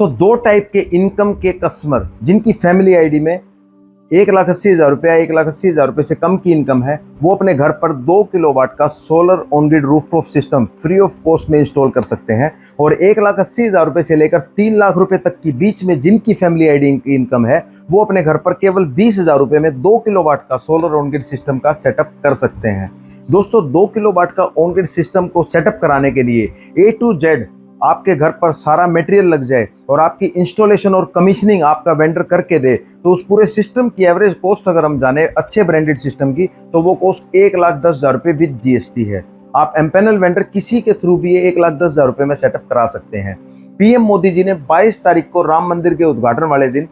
दोस्तों, दो टाइप के इनकम के कस्टमर जिनकी फैमिली आईडी में 1,80,000 रुपया 1,80,000 रुपये से कम की इनकम है, वो अपने घर पर 2 किलोवाट का solar on grid rooftop system free of cost में इंस्टॉल कर सकते हैं। और 1,80,000 रुपये से लेकर 3 लाख रुपए तक की बीच में जिनकी फैमिली आईडी की इनकम है, वो अपने घर पर केवल 20,000 रुपये में 2 किलोवाट का सोलर ऑन ग्रिड सिस्टम का सेटअप कर सकते हैं। दोस्तों, 2 किलोवाट का ऑन ग्रिड सिस्टम को सेटअप कराने के लिए A to Z आपके घर पर सारा मटेरियल लग जाए और आपकी इंस्टॉलेशन और कमीशनिंग आपका वेंडर करके दे, तो उस पूरे सिस्टम की एवरेज कॉस्ट अगर हम जाने अच्छे ब्रांडेड सिस्टम की, तो वो कॉस्ट 1,10,000 रुपये विद GST है। आप एमपैनल वेंडर किसी के थ्रू भी 1,10,000 रुपये में सेटअप करा सकते हैं। PM मोदी जी ने 22 तारीख को राम मंदिर के उद्घाटन वाले दिन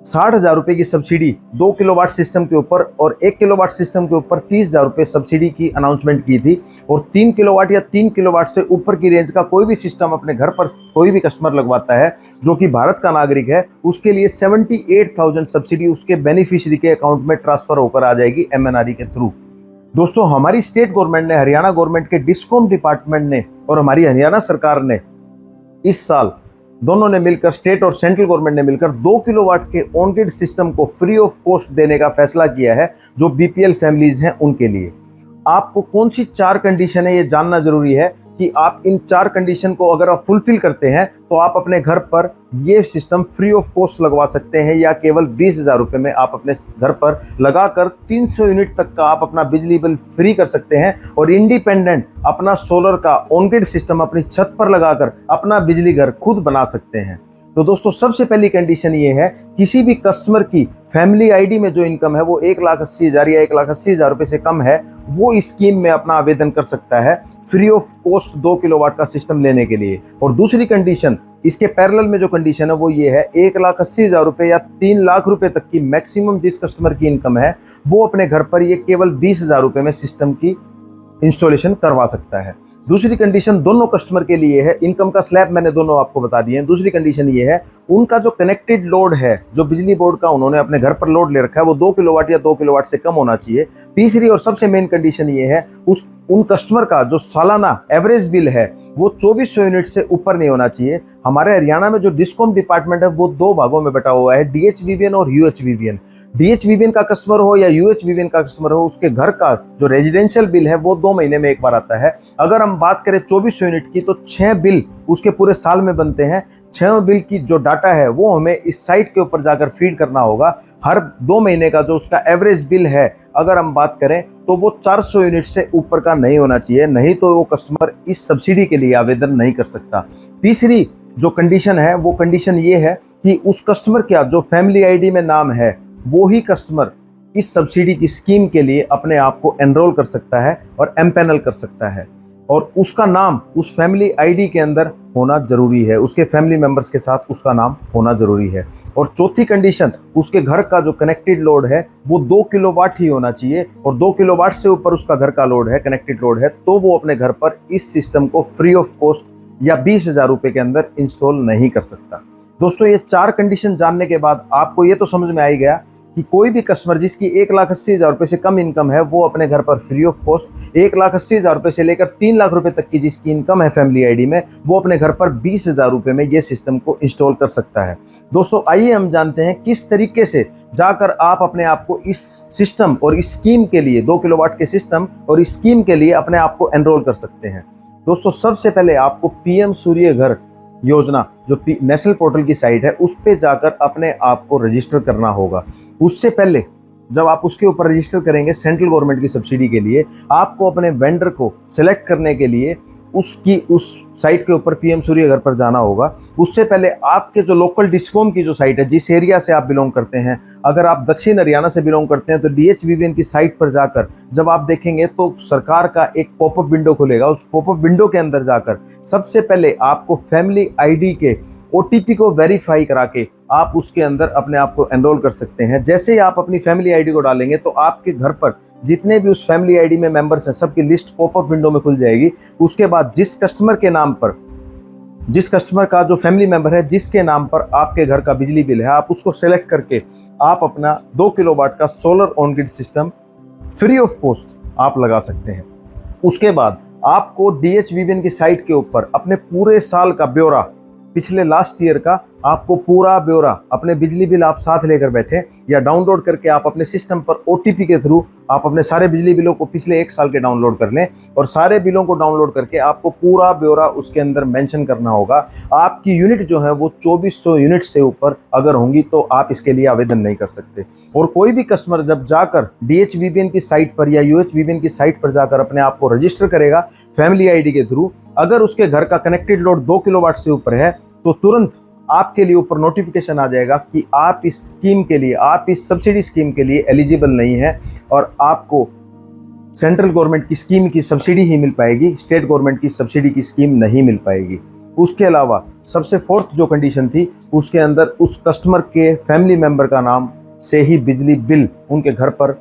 60,000 रुपये की सब्सिडी 2 किलोवाट सिस्टम के ऊपर और 1 किलोवाट सिस्टम के ऊपर 30,000 रुपये सब्सिडी की अनाउंसमेंट की थी। और 3 किलोवाट या 3 किलोवाट से ऊपर की रेंज का कोई भी सिस्टम अपने घर पर कोई भी कस्टमर लगवाता है जो कि भारत का नागरिक है, उसके लिए 78,000 सब्सिडी उसके बेनिफिशियरी के अकाउंट में ट्रांसफर होकर आ जाएगी MNRE के थ्रू। दोस्तों, हमारी स्टेट गवर्नमेंट ने, हरियाणा गवर्नमेंट के डिस्कॉम डिपार्टमेंट ने और हमारी हरियाणा सरकार ने इस साल दोनों ने मिलकर, स्टेट और सेंट्रल गवर्नमेंट ने मिलकर 2 किलोवाट के ऑन ग्रिड सिस्टम को फ्री ऑफ कॉस्ट देने का फैसला किया है जो BPL फैमिलीज हैं उनके लिए। आपको कौन सी 4 कंडीशन है ये जानना जरूरी है कि आप इन 4 कंडीशन को अगर आप फुलफिल करते हैं तो आप अपने घर पर ये सिस्टम फ्री ऑफ कॉस्ट लगवा सकते हैं, या केवल 20,000 रुपये में आप अपने घर पर लगाकर 300 यूनिट तक का आप अपना बिजली बिल फ्री कर सकते हैं और इंडिपेंडेंट अपना सोलर का ऑन ग्रिड सिस्टम अपनी छत पर लगाकर अपना बिजली घर खुद बना सकते हैं। तो दोस्तों, सबसे पहली कंडीशन ये है, किसी भी कस्टमर की फैमिली आईडी में जो इनकम है वो 1,80,000 या 1,80,000 रुपये से कम है, वो इस स्कीम में अपना आवेदन कर सकता है फ्री ऑफ कॉस्ट 2 किलोवाट का सिस्टम लेने के लिए। और दूसरी कंडीशन, इसके पैरेलल में जो कंडीशन है वो ये है, 1,80,000 रुपये या 3 लाख रुपए तक की मैक्सिमम जिस कस्टमर की इनकम है, वो अपने घर पर ये केवल 20,000 रुपये में सिस्टम की इंस्टॉलेशन करवा सकता है। दूसरी कंडीशन दोनों कस्टमर के लिए है, इनकम का स्लैब मैंने दोनों आपको बता दिए हैं। दूसरी कंडीशन ये है, उनका जो कनेक्टेड लोड है, जो बिजली बोर्ड का उन्होंने अपने घर पर लोड ले रखा है, वो 2 किलोवाट या 2 किलोवाट से कम होना चाहिए। तीसरी और सबसे मेन कंडीशन ये है, उन कस्टमर का जो सालाना एवरेज बिल है वो 2400 यूनिट से ऊपर नहीं होना चाहिए। हमारे हरियाणा में जो डिस्कॉम डिपार्टमेंट है वो 2 भागों में बटा हुआ है, DHVBN और UHVBN। DHVBN का कस्टमर हो या UHVBN का कस्टमर हो, उसके घर का जो रेजिडेंशियल बिल है वो 2 महीने में एक बार आता है। अगर हम बात करें 2400 यूनिट की, तो 6 बिल उसके पूरे साल में बनते हैं। 6 बिल की जो डाटा है वो हमें इस साइट के ऊपर जाकर फीड करना होगा। हर 2 महीने का जो उसका एवरेज बिल है, अगर हम बात करें तो वो 400 यूनिट से ऊपर का नहीं होना चाहिए, नहीं तो वो कस्टमर इस सब्सिडी के लिए आवेदन नहीं कर सकता। तीसरी जो कंडीशन है वो कंडीशन ये है कि उस कस्टमर का जो फैमिली आईडी में नाम है, वो ही कस्टमर इस सब्सिडी की स्कीम के लिए अपने आप को एनरोल कर सकता है और एमपैनल कर सकता है, और उसका नाम उस फैमिली आईडी के अंदर होना जरूरी है, उसके फैमिली मेंबर्स के साथ उसका नाम होना जरूरी है। और चौथी कंडीशन, उसके घर का जो कनेक्टेड लोड है वो 2 किलोवाट ही होना चाहिए, और 2 किलोवाट से ऊपर उसका घर का लोड है, कनेक्टेड लोड है, तो वो अपने घर पर इस सिस्टम को फ्री ऑफ कॉस्ट या 20,000 रुपये के अंदर इंस्टॉल नहीं कर सकता। दोस्तों, ये 4 कंडीशन जानने के बाद आपको ये तो समझ में आ ही गया कि कोई भी कस्टमर जिसकी 1,80,000 रुपये से कम इनकम है, वो अपने घर पर फ्री ऑफ कॉस्ट 1,80,000 रुपये से लेकर 3 लाख रुपए तक की जिसकी इनकम है फैमिली आईडी में, वो अपने घर पर 20,000 रुपये में ये सिस्टम को इंस्टॉल कर सकता है। दोस्तों, आइए हम जानते हैं किस तरीके से जाकर आप अपने आप को इस सिस्टम और इस स्कीम के लिए, 2 किलोवाट के सिस्टम और इस स्कीम के लिए अपने आप को एनरोल कर सकते हैं। दोस्तों, सबसे पहले आपको PM सूर्य घर योजना जो नेशनल पोर्टल की साइट है, उस पे जाकर अपने आप को रजिस्टर करना होगा। उससे पहले जब आप उसके ऊपर रजिस्टर करेंगे सेंट्रल गवर्नमेंट की सब्सिडी के लिए, आपको अपने वेंडर को सिलेक्ट करने के लिए उस साइट के ऊपर PM सूर्य घर पर जाना होगा। उससे पहले आपके जो लोकल डिस्कॉम की जो साइट है, जिस एरिया से आप बिलोंग करते हैं, अगर आप दक्षिण हरियाणा से बिलोंग करते हैं तो DHVBN की साइट पर जाकर जब आप देखेंगे तो सरकार का एक पॉपअप विंडो खुलेगा। उस पॉपअप विंडो के अंदर जाकर सबसे पहले आपको फैमिली आईडी के OTP को वेरीफाई करा के आप उसके अंदर अपने आप को एनरोल कर सकते हैं। जैसे ही आप अपनी फैमिली आईडी को डालेंगे तो आपके घर पर जितने भी उस फैमिली आईडी में मेंबर्स हैं, सबकी लिस्ट पॉपअप विंडो में खुल जाएगी। उसके बाद जिस कस्टमर के नाम पर, जिस कस्टमर का जो फैमिली मेंबर है जिसके नाम पर आपके घर का बिजली बिल है, आप उसको सेलेक्ट करके आप अपना 2 किलोवाट का solar on grid system free of cost आप लगा सकते हैं। उसके बाद आपको DHVBN की साइट के ऊपर अपने पूरे साल का ब्यौरा, पिछले लास्ट ईयर का आपको पूरा ब्यौरा अपने बिजली बिल आप साथ लेकर बैठे या डाउनलोड करके आप अपने सिस्टम पर ओटीपी के थ्रू आप अपने सारे बिजली बिलों को पिछले 1 साल के डाउनलोड कर लें और सारे बिलों को डाउनलोड करके आपको पूरा ब्यौरा उसके अंदर मेंशन करना होगा। आपकी यूनिट जो है वो 2400 यूनिट से ऊपर अगर होंगी तो आप इसके लिए आवेदन नहीं कर सकते। और कोई भी कस्टमर जब जाकर DHVBN की साइट पर या UHVBN की साइट पर जाकर अपने आप को रजिस्टर करेगा फैमिली आईडी के थ्रू, अगर उसके घर का कनेक्टेड लोड 2 किलोवाट से ऊपर है तो तुरंत आपके लिए ऊपर नोटिफिकेशन आ जाएगा कि आप इस स्कीम के लिए, आप इस सब्सिडी स्कीम के लिए एलिजिबल नहीं है और आपको सेंट्रल गवर्नमेंट की स्कीम की सब्सिडी ही मिल पाएगी, स्टेट गवर्नमेंट की सब्सिडी की स्कीम नहीं मिल पाएगी। उसके अलावा सबसे फोर्थ जो कंडीशन थी उसके अंदर उस कस्टमर के फैमिली मेंबर का नाम से ही बिजली बिल उनके घर पर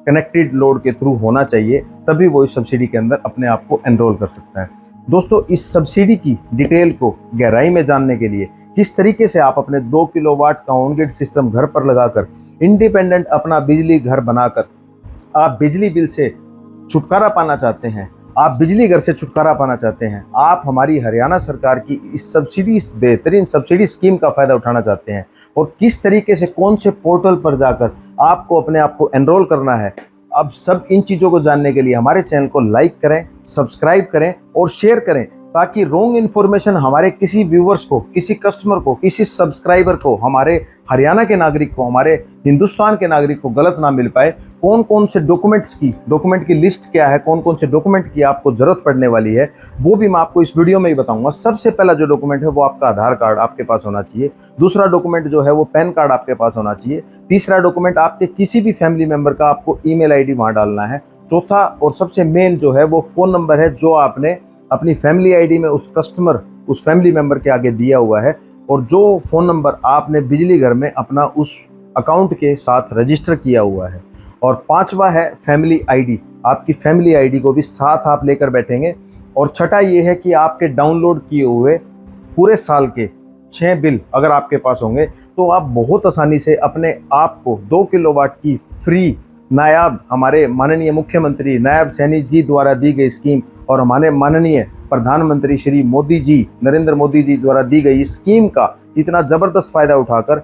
कनेक्टेड लोड के थ्रू होना चाहिए, तभी वो इस सब्सिडी के अंदर अपने आप को एनरोल कर सकता है। दोस्तों, इस सब्सिडी की डिटेल को गहराई में जानने के लिए, किस तरीके से आप अपने 2 किलोवाट का ऑन ग्रिड सिस्टम घर पर लगाकर इंडिपेंडेंट अपना बिजली घर बनाकर आप बिजली बिल से छुटकारा पाना चाहते हैं, आप बिजली घर से छुटकारा पाना चाहते हैं, आप हमारी हरियाणा सरकार की इस सब्सिडी, इस बेहतरीन सब्सिडी स्कीम का फ़ायदा उठाना चाहते हैं और किस तरीके से कौन से पोर्टल पर जाकर आपको अपने आप को एनरोल करना है, अब सब इन चीज़ों को जानने के लिए हमारे चैनल को लाइक करें, सब्सक्राइब करें और शेयर करें ताकि रॉन्ग इन्फॉर्मेशन हमारे किसी व्यूवर्स को, किसी कस्टमर को, किसी सब्सक्राइबर को, हमारे हरियाणा के नागरिक को, हमारे हिंदुस्तान के नागरिक को गलत ना मिल पाए। कौन कौन से डॉक्यूमेंट की लिस्ट क्या है, कौन कौन से डॉक्यूमेंट की आपको ज़रूरत पड़ने वाली है, वो भी मैं आपको इस वीडियो में ही बताऊंगा। सबसे पहला जो डॉक्यूमेंट है वो आपका आधार कार्ड आपके पास होना चाहिए। दूसरा डॉक्यूमेंट जो है वो पैन कार्ड आपके पास होना चाहिए। तीसरा डॉक्यूमेंट आपके किसी भी फैमिली मेम्बर का आपको ईमेल आईडी वहाँ डालना है। चौथा और सबसे मेन जो है वो फ़ोन नंबर है जो आपने अपनी फैमिली आईडी में उस फैमिली मेंबर के आगे दिया हुआ है और जो फ़ोन नंबर आपने बिजली घर में अपना उस अकाउंट के साथ रजिस्टर किया हुआ है। और पांचवा है फैमिली आईडी, आपकी फैमिली आईडी को भी साथ आप लेकर बैठेंगे। और छठा ये है कि आपके डाउनलोड किए हुए पूरे साल के 6 बिल अगर आपके पास होंगे तो आप बहुत आसानी से अपने आप को 2 किलोवाट की फ्री नायाब, हमारे माननीय मुख्यमंत्री नायब सैनी जी द्वारा दी गई स्कीम और हमारे माननीय प्रधानमंत्री श्री मोदी जी, नरेंद्र मोदी जी द्वारा दी गई स्कीम का इतना ज़बरदस्त फ़ायदा उठाकर